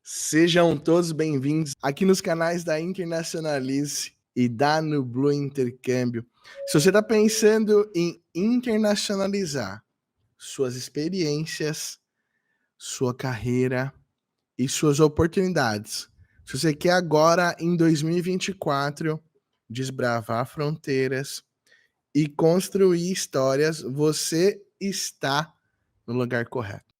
Sejam todos bem-vindos aqui nos canais da Internacionalize e da Nublu Intercâmbio. Se você está pensando em internacionalizar suas experiências, sua carreira e suas oportunidades, se você quer agora, em 2024, desbravar fronteiras e construir histórias, você está no lugar correto.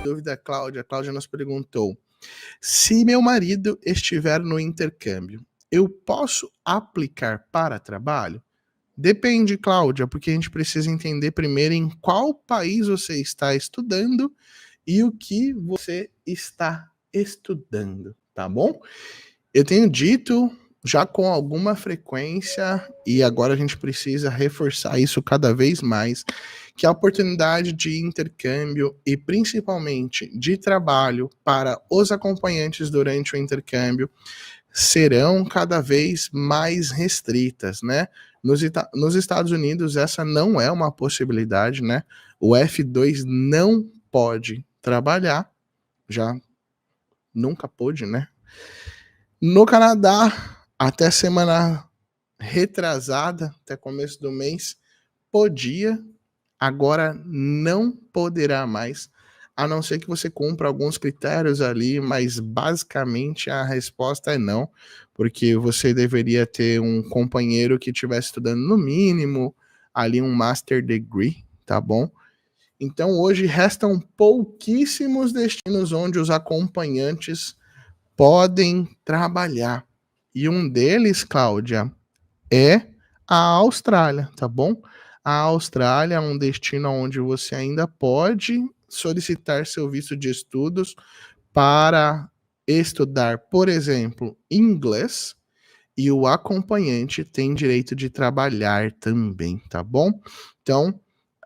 Dúvida, Cláudia. A Cláudia nos perguntou: se meu marido estiver no intercâmbio, eu posso aplicar para trabalho? Depende, Cláudia, porque a gente precisa entender primeiro em qual país você está estudando e o que você está estudando, tá bom? Eu tenho dito já com alguma frequência, e agora a gente precisa reforçar isso cada vez mais, que a oportunidade de intercâmbio e principalmente de trabalho para os acompanhantes durante o intercâmbio serão cada vez mais restritas, né? Nos Estados Unidos essa não é uma possibilidade, né? O F2 não pode trabalhar, já nunca pôde, né? No Canadá, até semana retrasada, até começo do mês, podia, agora não poderá mais, a não ser que você cumpra alguns critérios ali, mas basicamente a resposta é não, porque você deveria ter um companheiro que estivesse estudando no mínimo ali um master degree, tá bom? Então hoje restam pouquíssimos destinos onde os acompanhantes podem trabalhar. E um deles, Cláudia, é a Austrália, tá bom? A Austrália é um destino onde você ainda pode solicitar seu visto de estudos para estudar, por exemplo, inglês, e o acompanhante tem direito de trabalhar também, tá bom? Então,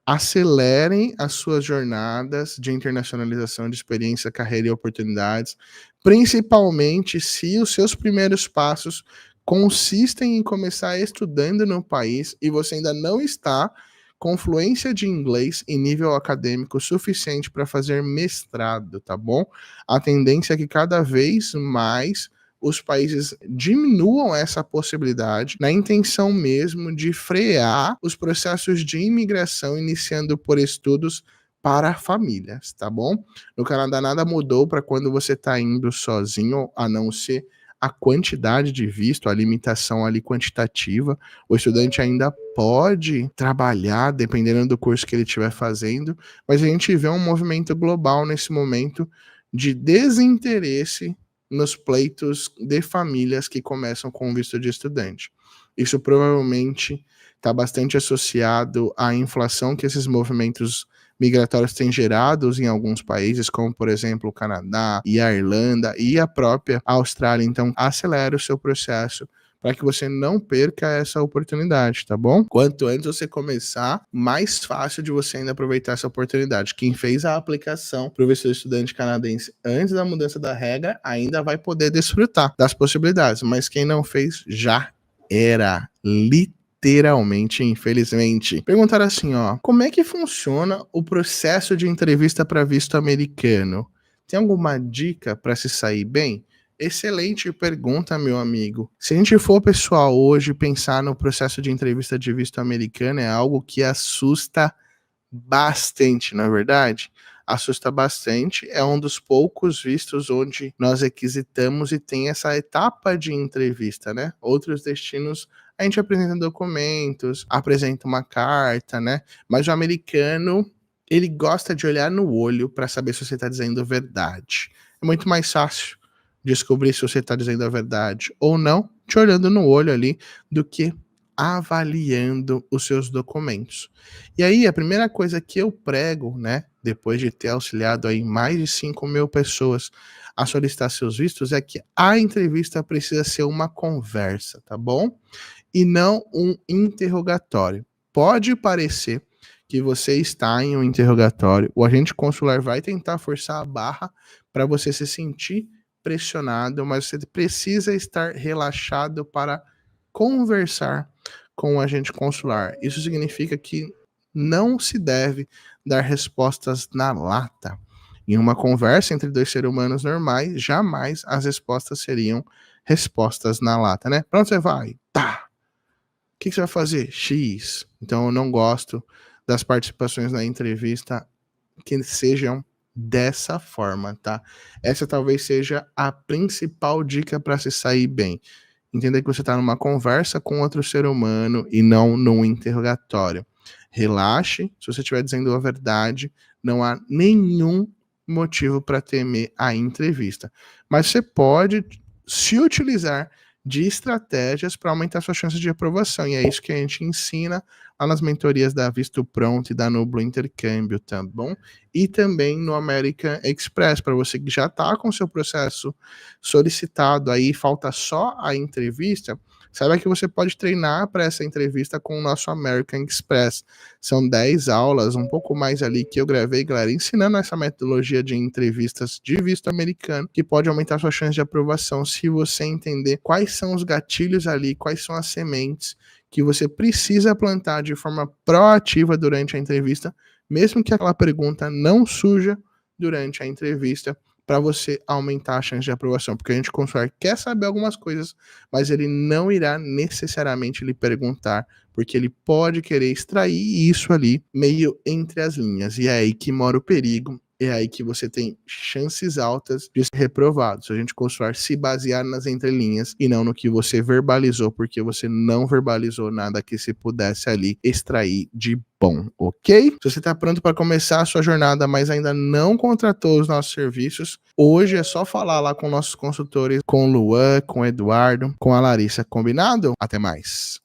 acelerem as suas jornadas de internacionalização de experiência, carreira e oportunidades, principalmente se os seus primeiros passos consistem em começar estudando no país e você ainda não está com fluência de inglês e nível acadêmico suficiente para fazer mestrado, tá bom? A tendência é que cada vez mais os países diminuam essa possibilidade na intenção mesmo de frear os processos de imigração, iniciando por estudos para famílias, tá bom? No Canadá nada mudou para quando você está indo sozinho, a não ser a quantidade de visto, a limitação ali quantitativa. O estudante ainda pode trabalhar, dependendo do curso que ele estiver fazendo, mas a gente vê um movimento global nesse momento de desinteresse nos pleitos de famílias que começam com visto de estudante. Isso provavelmente está bastante associado à inflação que esses movimentos migratórios têm gerado em alguns países, como por exemplo o Canadá e a Irlanda e a própria Austrália. Então, acelera o seu processo para que você não perca essa oportunidade, tá bom? Quanto antes você começar, mais fácil de você ainda aproveitar essa oportunidade. Quem fez a aplicação para o visto de estudante canadense antes da mudança da regra ainda vai poder desfrutar das possibilidades, mas quem não fez já era, literalmente, infelizmente. Perguntaram assim, ó, como é que funciona o processo de entrevista para visto americano? Tem alguma dica para se sair bem? Excelente pergunta, meu amigo. Se a gente for, pessoal, hoje pensar no processo de entrevista de visto americano, é algo que assusta bastante, não é verdade? Assusta bastante, é um dos poucos vistos onde nós requisitamos e tem essa etapa de entrevista, né? Outros destinos a gente apresenta documentos, apresenta uma carta, né? Mas o americano, ele gosta de olhar no olho para saber se você está dizendo a verdade. É muito mais fácil descobrir se você está dizendo a verdade ou não, te olhando no olho ali, do que avaliando os seus documentos. E aí, a primeira coisa que eu prego, né, depois de ter auxiliado aí mais de 5.000 pessoas a solicitar seus vistos, é que a entrevista precisa ser uma conversa, tá bom? E não um interrogatório. Pode parecer que você está em um interrogatório, o agente consular vai tentar forçar a barra para você se sentir pressionado, mas você precisa estar relaxado para conversar com o agente consular. Isso significa que não se deve dar respostas na lata. Em uma conversa entre dois seres humanos normais, jamais as respostas seriam respostas na lata, né? Pra onde você vai? Tá. O que você vai fazer? X. Então eu não gosto das participações na entrevista que sejam dessa forma, tá? Essa talvez seja a principal dica para se sair bem. Entender que você está numa conversa com outro ser humano e não num interrogatório. Relaxe, se você estiver dizendo a verdade, não há nenhum motivo para temer a entrevista. Mas você pode se utilizar de estratégias para aumentar suas chances de aprovação. E é isso que a gente ensina lá nas mentorias da Visto Pronto e da Nublo Intercâmbio, tá bom? E também no American Express, para você que já está com seu processo solicitado aí, falta só a entrevista, saiba que você pode treinar para essa entrevista com o nosso American Express. São 10 aulas, um pouco mais ali que eu gravei, galera, ensinando essa metodologia de entrevistas de visto americano, que pode aumentar sua chance de aprovação se você entender quais são os gatilhos ali, quais são as sementes que você precisa plantar de forma proativa durante a entrevista, mesmo que aquela pergunta não surja durante a entrevista, para você aumentar a chance de aprovação, porque a gente consular quer saber algumas coisas, mas ele não irá necessariamente lhe perguntar, porque ele pode querer extrair isso ali meio entre as linhas, e é aí que mora o perigo, é aí que você tem chances altas de ser reprovado, se a gente consular se basear nas entrelinhas e não no que você verbalizou, porque você não verbalizou nada que se pudesse ali extrair de bom, ok? Se você está pronto para começar a sua jornada, mas ainda não contratou os nossos serviços, hoje é só falar lá com nossos consultores, com o Luan, com o Eduardo, com a Larissa, combinado? Até mais!